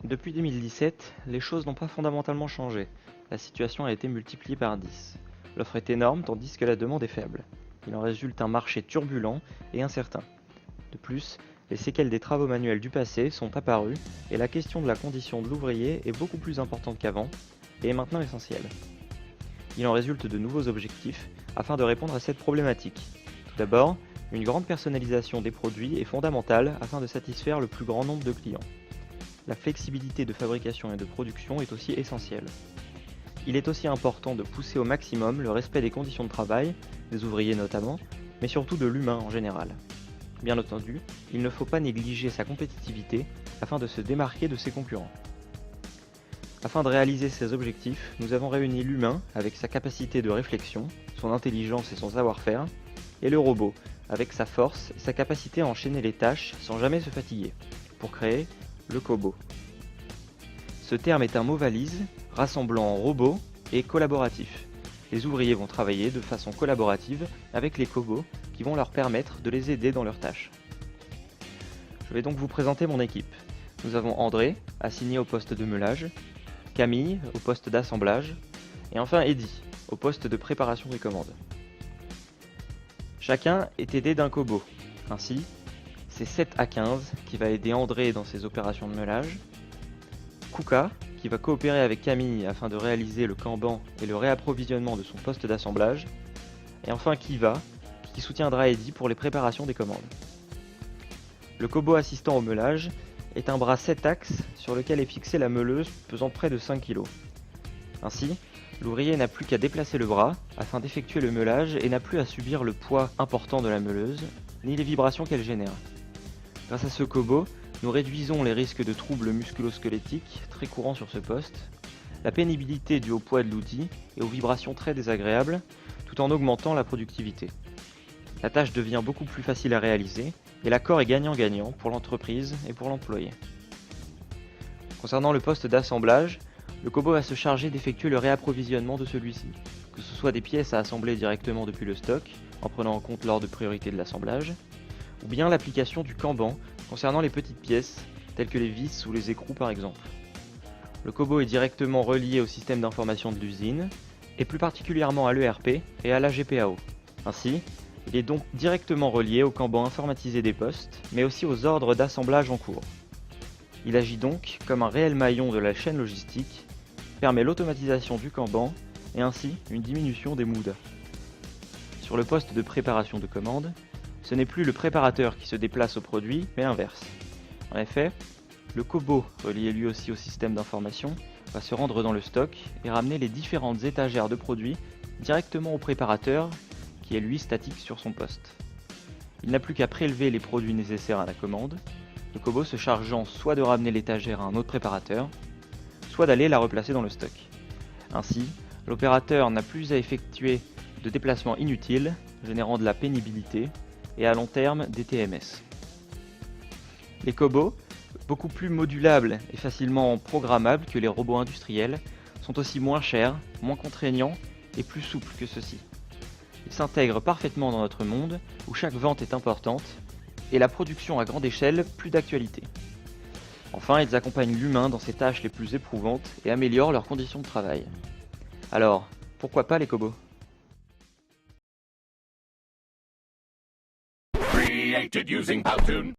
Depuis 2017, les choses n'ont pas fondamentalement changé. La situation a été multipliée par 10. L'offre est énorme tandis que la demande est faible. Il en résulte un marché turbulent et incertain. De plus, les séquelles des travaux manuels du passé sont apparues et la question de la condition de l'ouvrier est beaucoup plus importante qu'avant et est maintenant essentielle. Il en résulte de nouveaux objectifs afin de répondre à cette problématique. Tout d'abord, une grande personnalisation des produits est fondamentale afin de satisfaire le plus grand nombre de clients. La flexibilité de fabrication et de production est aussi essentielle. Il est aussi important de pousser au maximum le respect des conditions de travail, des ouvriers notamment, mais surtout de l'humain en général. Bien entendu, il ne faut pas négliger sa compétitivité afin de se démarquer de ses concurrents. Afin de réaliser ces objectifs, nous avons réuni l'humain avec sa capacité de réflexion, son intelligence et son savoir-faire, et le robot avec sa force et sa capacité à enchaîner les tâches sans jamais se fatiguer, pour créer le Kobo. Ce terme est un mot valise rassemblant robot et collaboratif. Les ouvriers vont travailler de façon collaborative avec les Kobo qui vont leur permettre de les aider dans leurs tâches. Je vais donc vous présenter mon équipe. Nous avons André, assigné au poste de meulage, Camille au poste d'assemblage, et enfin Eddy, au poste de préparation des commandes. Chacun est aidé d'un Kobo. Ainsi, c'est 7 à 15 qui va aider André dans ses opérations de meulage, Kuka qui va coopérer avec Camille afin de réaliser le Kanban et le réapprovisionnement de son poste d'assemblage, et enfin Kiva qui soutiendra Eddy pour les préparations des commandes. Le Kobo assistant au meulage est un bras 7 axes sur lequel est fixée la meuleuse pesant près de 5 kg. Ainsi, l'ouvrier n'a plus qu'à déplacer le bras afin d'effectuer le meulage et n'a plus à subir le poids important de la meuleuse, ni les vibrations qu'elle génère. Grâce à ce Kobo, nous réduisons les risques de troubles musculo-squelettiques très courants sur ce poste, la pénibilité due au poids de l'outil et aux vibrations très désagréables, tout en augmentant la productivité. La tâche devient beaucoup plus facile à réaliser et l'accord est gagnant-gagnant pour l'entreprise et pour l'employé. Concernant le poste d'assemblage, le Kobo va se charger d'effectuer le réapprovisionnement de celui-ci, que ce soit des pièces à assembler directement depuis le stock, en prenant en compte l'ordre de priorité de l'assemblage, ou bien l'application du Kanban concernant les petites pièces, telles que les vis ou les écrous par exemple. Le Kobo est directement relié au système d'information de l'usine, et plus particulièrement à l'ERP et à la GPAO. Ainsi, il est donc directement relié au Kanban informatisé des postes, mais aussi aux ordres d'assemblage en cours. Il agit donc comme un réel maillon de la chaîne logistique, permet l'automatisation du Kanban et ainsi une diminution des MUDA. Sur le poste de préparation de commande, ce n'est plus le préparateur qui se déplace au produit, mais l'inverse. En effet, le Kobo, relié lui aussi au système d'information, va se rendre dans le stock et ramener les différentes étagères de produits directement au préparateur, qui est lui statique sur son poste. Il n'a plus qu'à prélever les produits nécessaires à la commande, le Kobo se chargeant soit de ramener l'étagère à un autre préparateur, soit d'aller la replacer dans le stock. Ainsi, l'opérateur n'a plus à effectuer de déplacements inutiles, générant de la pénibilité, et à long terme des TMS. Les Kobo, beaucoup plus modulables et facilement programmables que les robots industriels, sont aussi moins chers, moins contraignants et plus souples que ceux-ci. Ils s'intègrent parfaitement dans notre monde où chaque vente est importante et la production à grande échelle plus d'actualité. Enfin, ils accompagnent l'humain dans ses tâches les plus éprouvantes et améliorent leurs conditions de travail. Alors, pourquoi pas les Kobo ? Created using Powtoon.